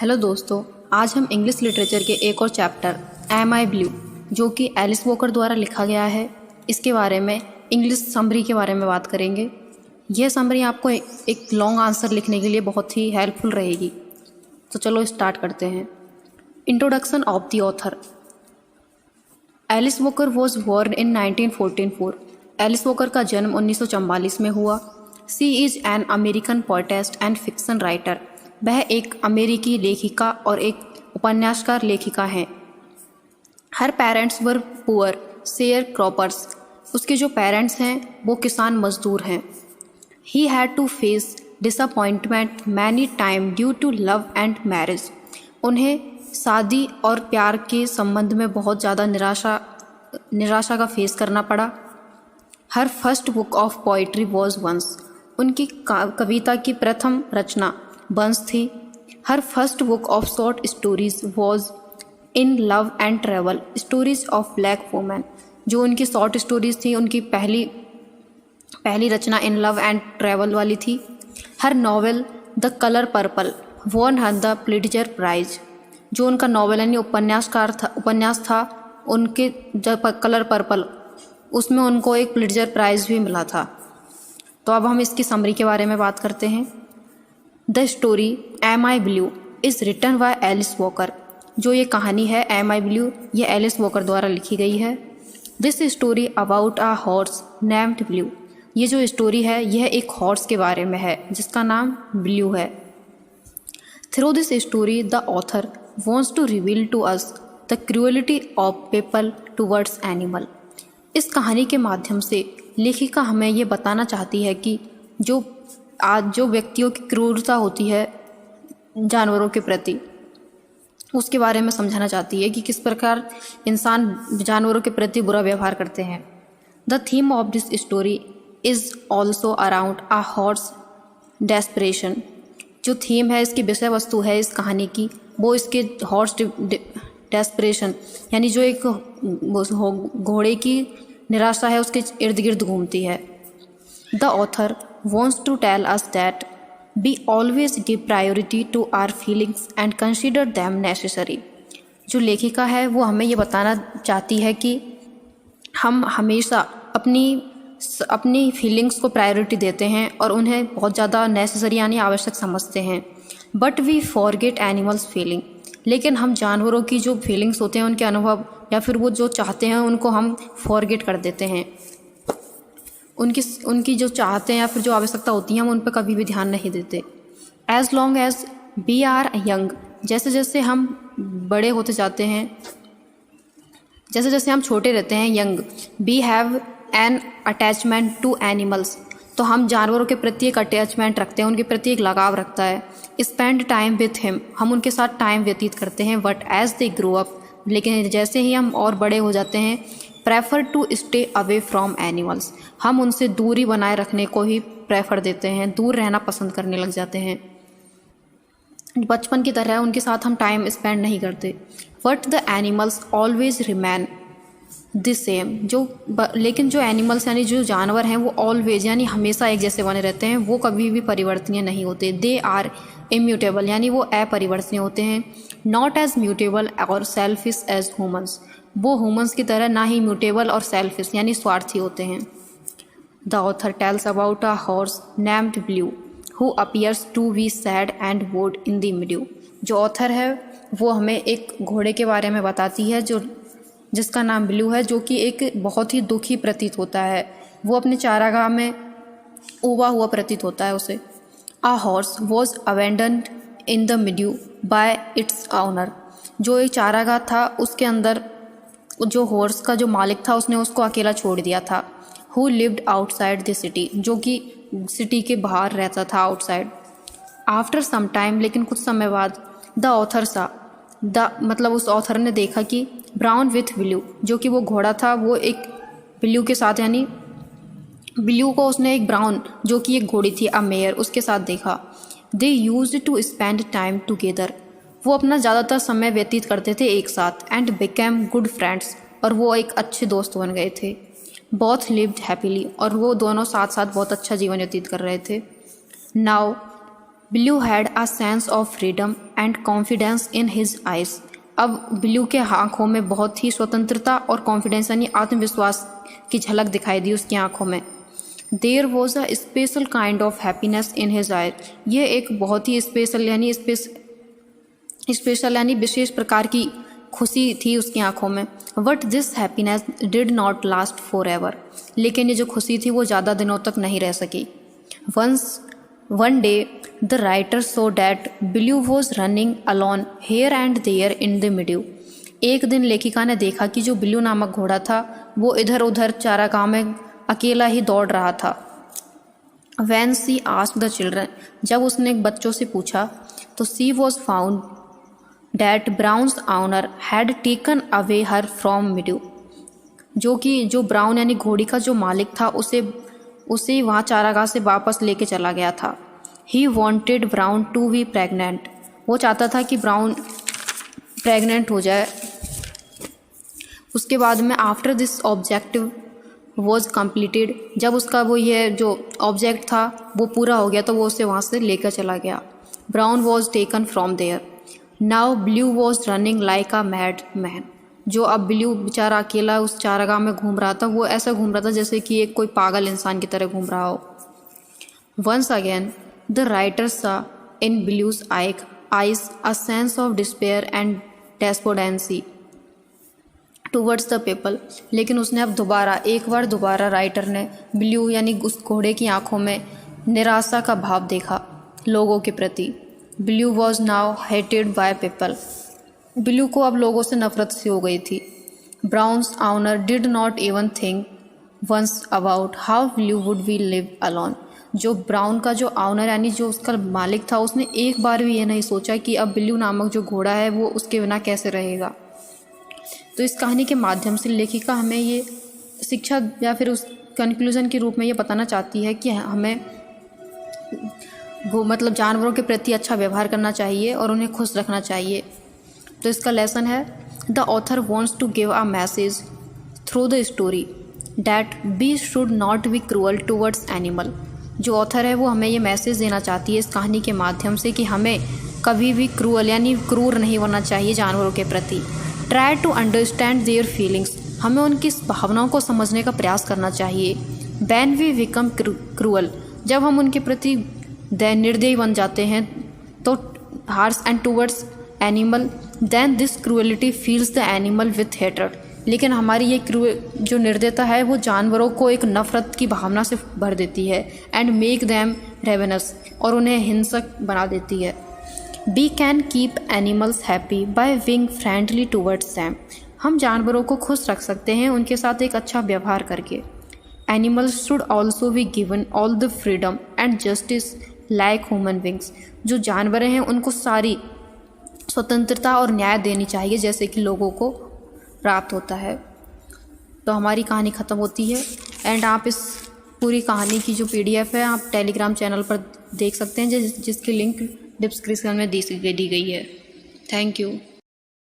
Hello दोस्तों, आज हम इंग्लिश लिटरेचर के एक और चैप्टर एम आई ब्लू जो कि एलिस वॉकर द्वारा लिखा गया है, इसके बारे में इंग्लिश समरी के बारे में बात करेंगे। यह समरी आपको एक लॉन्ग आंसर लिखने के लिए बहुत ही हेल्पफुल रहेगी। तो चलो स्टार्ट करते हैं। Introduction of the author. Alice Walker was born in 1944। Alice Walker का जन्म 1944 में हुआ। She is an American poetess and fiction writer. वह एक अमेरिकी लेखिका और एक उपन्यासकार लेखिका हैं। Her parents were poor sharecroppers. उसके जो पेरेंट्स हैं वो किसान मजदूर हैं। He had to face disappointment many time due to love and marriage. उन्हें शादी और प्यार के संबंध में बहुत ज़्यादा निराशा का फेस करना पड़ा। Her first book of poetry was once. उनकी कविता की प्रथम रचना बंस थी। Her first book of short stories was in love and travel stories of black women. जो उनकी शॉर्ट स्टोरीज थी, उनकी पहली रचना इन लव एंड ट्रेवल वाली थी। Her novel the colour purple won her the Pulitzer prize. जो उनका नॉवेल यानी उपन्यास था उनके जब कलर पर्पल, उसमें उनको एक पुलिट्जर प्राइज भी मिला था। तो अब हम इसकी समरी के बारे में बात करते हैं। The story Am I Blue is written by Alice Walker. जो ये कहानी है एम आई ब्लू, ये एलिस वॉकर द्वारा लिखी गई है। This story about a horse named Blue. ये जो स्टोरी है यह एक हॉर्स के बारे में है जिसका नाम ब्लू है। Through this story the author wants to reveal to us the cruelty of people towards animal. इस कहानी के माध्यम से लेखिका हमें ये बताना चाहती है कि जो व्यक्तियों की क्रूरता होती है जानवरों के प्रति, उसके बारे में समझाना चाहती है कि किस प्रकार इंसान जानवरों के प्रति बुरा व्यवहार करते हैं। The theme of this story is also around a horse desperation. जो थीम है, इसकी विषय वस्तु है इस कहानी की, वो इसके हॉर्स डेस्परेशन यानी जो एक घोड़े की निराशा है उसके इर्द गिर्द घूमती है। The author wants to tell us that we always give priority to our feelings and consider them necessary। जो लेखिका है वो हमें ये बताना चाहती है कि हम हमेशा अपनी फीलिंग्स को प्रायोरिटी देते हैं और उन्हें बहुत ज़्यादा नेसेसरी यानी आवश्यक समझते हैं। But we forget animals feeling. लेकिन हम जानवरों की जो फीलिंग्स होते हैं, उनके अनुभव या फिर वो जो चाहते हैं, उनको हम फॉरगेट कर देते हैं। उनकी जो चाहते हैं या फिर जो आवश्यकता होती है हम उन पर कभी भी ध्यान नहीं देते। As long as we are young. जैसे जैसे हम बड़े होते जाते हैं, जैसे जैसे हम छोटे रहते हैं, young, we have an attachment to animals. तो हम जानवरों के प्रति एक अटैचमेंट रखते हैं, उनके प्रति एक लगाव रखता है। Spend time with him. हम उनके साथ टाइम व्यतीत करते हैं। But as they grow up. लेकिन जैसे ही हम और बड़े हो जाते हैं, prefer to stay away from animals. हम उनसे दूरी बनाए रखने को ही प्रेफर देते हैं, दूर रहना पसंद करने लग जाते हैं। बचपन की तरह उनके साथ हम टाइम स्पेंड नहीं करते। But the animals always remain the same. लेकिन जो एनिमल्स यानी जो जानवर हैं वो ऑलवेज यानी हमेशा एक जैसे बने रहते हैं, वो कभी भी परिवर्तनीय नहीं होते। दे आर इम्यूटेबल यानी वो अपरिवर्तनीय होते हैं। नॉट एज म्यूटेबल और सेल्फिश एज ह्यूमन्स। वो ह्यूमन्स की तरह ना ही म्यूटेबल और सेल्फिश यानी स्वार्थी होते हैं। The author tells about a horse named Blue who appears to be sad and bored in the meadow. जो ऑथर है वो हमें एक घोड़े के बारे में बताती है जिसका नाम ब्लू है, जो कि एक बहुत ही दुखी प्रतीत होता है। वो अपने चारागाह में उबा हुआ प्रतीत होता है उसे। A horse was abandoned in the meadow by its owner. जो एक चारागाह था उसके अंदर जो हॉर्स का जो मालिक था उसने उसको अकेला छोड़ दिया था। Who lived outside the city. जो कि सिटी के बाहर रहता था, आउटसाइड। After some time. लेकिन कुछ समय बाद द ऑथर मतलब उस ऑथर ने देखा कि ब्राउन विथ ब्लू। जो कि वो घोड़ा था वो एक ब्लू के साथ यानी ब्लू को उसने एक ब्राउन जो कि एक घोड़ी थी अमेयर उसके साथ देखा। They used to spend time together. वो अपना ज़्यादातर समय व्यतीत करते थे एक साथ। And became good friends. और वो एक अच्छे दोस्त बन गए थे। Both lived happily. और वो दोनों साथ साथ बहुत अच्छा जीवन व्यतीत कर रहे थे। Now blue had a sense of freedom and confidence in his eyes. अब ब्लू के आँखों में बहुत ही स्वतंत्रता और कॉन्फिडेंस यानी आत्मविश्वास की झलक दिखाई दी उसकी आँखों में। There was a special kind of happiness in his eyes. ये एक बहुत ही स्पेशल यानी विशेष प्रकार की खुशी थी उसकी आंखों में। But this happiness did not last for ever. लेकिन ये जो खुशी थी वो ज़्यादा दिनों तक नहीं रह सकी। One day the writer saw that Blue was running alone here and there in the meadow. एक दिन लेखिका ने देखा कि जो ब्लू नामक घोड़ा था वो इधर उधर चारागाह में अकेला ही दौड़ रहा था। When she asked the children, जब उसने बच्चों से पूछा तो she was found that Brown's owner had taken away her from meadow. जो ब्राउन यानी घोड़ी का जो मालिक था उसे वहाँ चारागाह से वापस लेके चला गया था। He wanted Brown to be pregnant. वो चाहता था कि ब्राउन प्रेग्नेंट हो जाए। उसके बाद में after this objective was completed, जब उसका वो ये जो ऑब्जेक्ट था वो पूरा हो गया तो वो उसे वहाँ से लेकर चला गया। Brown was taken from there. Now Blue was running like a mad man. जो अब ब्लू बेचारा अकेला उस चारागाह में घूम रहा था वो ऐसा घूम रहा था जैसे कि एक कोई पागल इंसान की तरह घूम रहा हो। Once again the writer saw in Blue's eyes a sense of despair and despondency towards the people. लेकिन उसने अब एक बार दोबारा राइटर ने ब्लू यानी उस घोड़े की आंखों में निराशा का भाव देखा लोगों के प्रति। Blue was now hated by people. Blue को अब लोगों से नफरत सी हो गई थी। Brown's owner did not even think once about how Blue would be live alone. जो ब्राउन का जो ऑनर यानी जो उसका मालिक था उसने एक बार भी ये नहीं सोचा कि अब ब्लू नामक जो घोड़ा है वो उसके बिना कैसे रहेगा। तो इस कहानी के माध्यम से लेखिका हमें ये शिक्षा या फिर उस कंक्लूज़न के रूप में ये बताना चाहती है कि हमें वो जानवरों के प्रति अच्छा व्यवहार करना चाहिए और उन्हें खुश रखना चाहिए। तो इसका लेसन है the author wants to give a message through the story that we should not be cruel towards animal. जो ऑथर है वो हमें ये मैसेज देना चाहती है इस कहानी के माध्यम से कि हमें कभी भी क्रूअल यानी क्रूर नहीं बनना चाहिए जानवरों के प्रति। Try to understand their feelings. हमें उनकी भावनाओं को समझने का प्रयास करना चाहिए। वैन वी बिकम क्रूअल, जब हम उनके प्रति निर्दयी बन जाते हैं तो harsh and towards animal then this cruelty fills the animal with hatred. लेकिन हमारी ये जो निर्दयता है वो जानवरों को एक नफरत की भावना से भर देती है एंड मेक दैम रेवेनस, और उन्हें हिंसक बना देती है। We can keep animals happy by being friendly towards them. हम जानवरों को खुश रख सकते हैं उनके साथ एक अच्छा व्यवहार करके। Animals should also be given all the freedom and justice like human beings. जो जानवर हैं उनको सारी स्वतंत्रता और न्याय देनी चाहिए जैसे कि लोगों को प्राप्त होता है। तो हमारी कहानी ख़त्म होती है एंड आप इस पूरी कहानी की जो PDF है आप टेलीग्राम चैनल पर देख सकते हैं जिसकी लिंक डिस्क्रिप्शन में दी गई है। Thank you.